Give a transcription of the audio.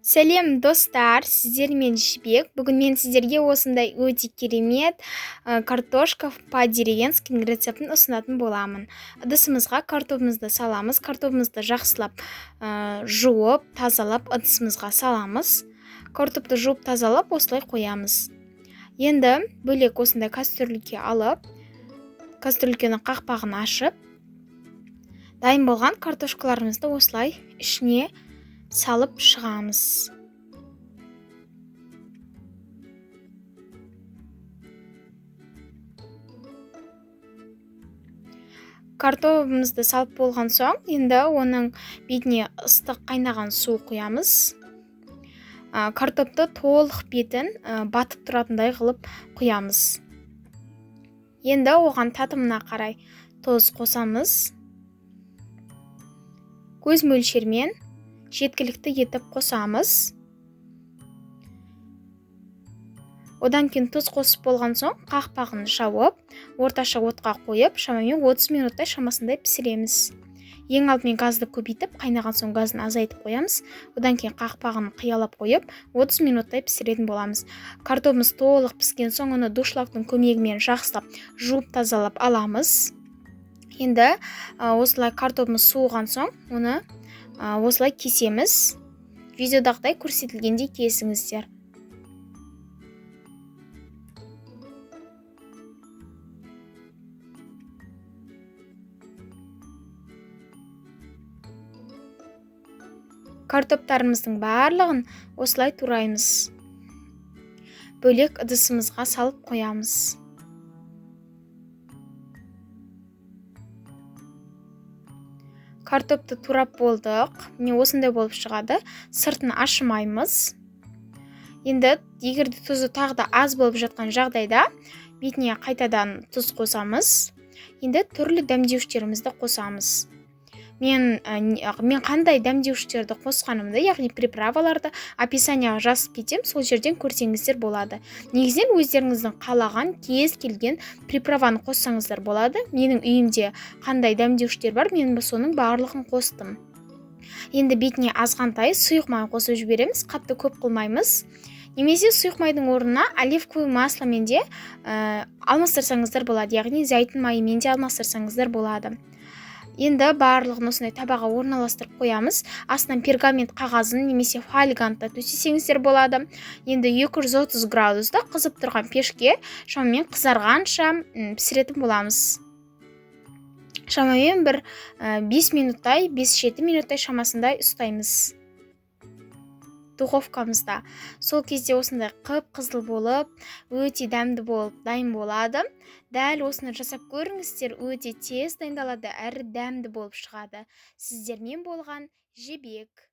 Сәлем достар, сіздермен Жібек. Бүгін мен сіздерге осындай өте керемет картошка по-деревенским рецептін ұсынатын боламын. Ыдысымызға картопымызды саламыз. Картопымызды жақсылап жуып, тазалап ыдысымызға саламыз. Картопты жуып, тазалап осылай қоямыз. Енді бөлек осындай кастрюльге алып, кастрюлькенің қақпағын ашып, дайын болған картошкаларымызды осылай ішіне салып шығамыз. Картопымызды салып болған соң, енді оның бетіне ыстық қайнаған су құямыз. Картопты толық бетін батып тұратындай қылып құямыз. Енді оған татымына қарай тұз қосамыз. Көз мөлшермен жеткілікті етіп қосамыз. Одан кейін тұз қосып болған соң, қақпағын жауып, орташа отқа қойып, шамамен 30 минуттай шамасындай пісіреміз. Ең алдымен газды көбейтіп, қайнаған соң газын азайтып қоямыз. Одан кейін қақпағын қиялап қойып, 30 минуттай пісіретін боламыз. Картопымыз толық піскен соң, оны душылақтың көмегімен жақсылап жуып тазалап аламыз. Енді осылай картопымыз суыған соң, оны осылай кесеміз. Видеодағыдай көрсетілгендей кесіңіздер. Картоптарымыздың барлығын осылай тураймыз. Бөлек ыдысымызға салып қоямыз. Картопты турап болдық. Міне осындай болып шығады. Сыртын ашымаймыз. Енді егерде тұзы тағы да аз болып жатқан жағдайда бетіне қайтадан тұз қосамыз. Енді түрлі дәмдеуіштерімізді қосамыз. Мен қандай дәмдеуіштерді қосқанымды, яғни приправаларды описанияға жазып кетем, сол жерден көрсеңіздер болады. Негізінен өздеріңіздің қалаған кез келген приправаны қоссаңыздар болады. Менің үйімде қандай дәмдеуіштер бар, мен соның барлығын қостым. Енді бетіне азғантай сұйық май қосып жібереміз, қатты көп қылмаймыз. Немесе сұйық майдың орнына оливковый масломен де алмастырсаңыздар болады, яғни зәйтүн майымен де алмастырсаңыздар болады. Енді барлығын осындай табаға орналастырып қоямыз. Астынан пергамент қағазын немесе фольгантты төсесеңіздер болады. Енді 230 градуста қызып тұрған пешке шамамен қызарғанша пісіретін боламыз. Шамамен бір 5 минуттай, 5-7 минуттай шамасындай ұстаймыз духовкамызда. Сол кезде осындай қып-қызыл болып, өте дәмді болып дайын болады. Дәл осыны жасап көріңіздер, өте тез дайындалады, әрі дәмді болып шығады. Сіздермен болған Жібек.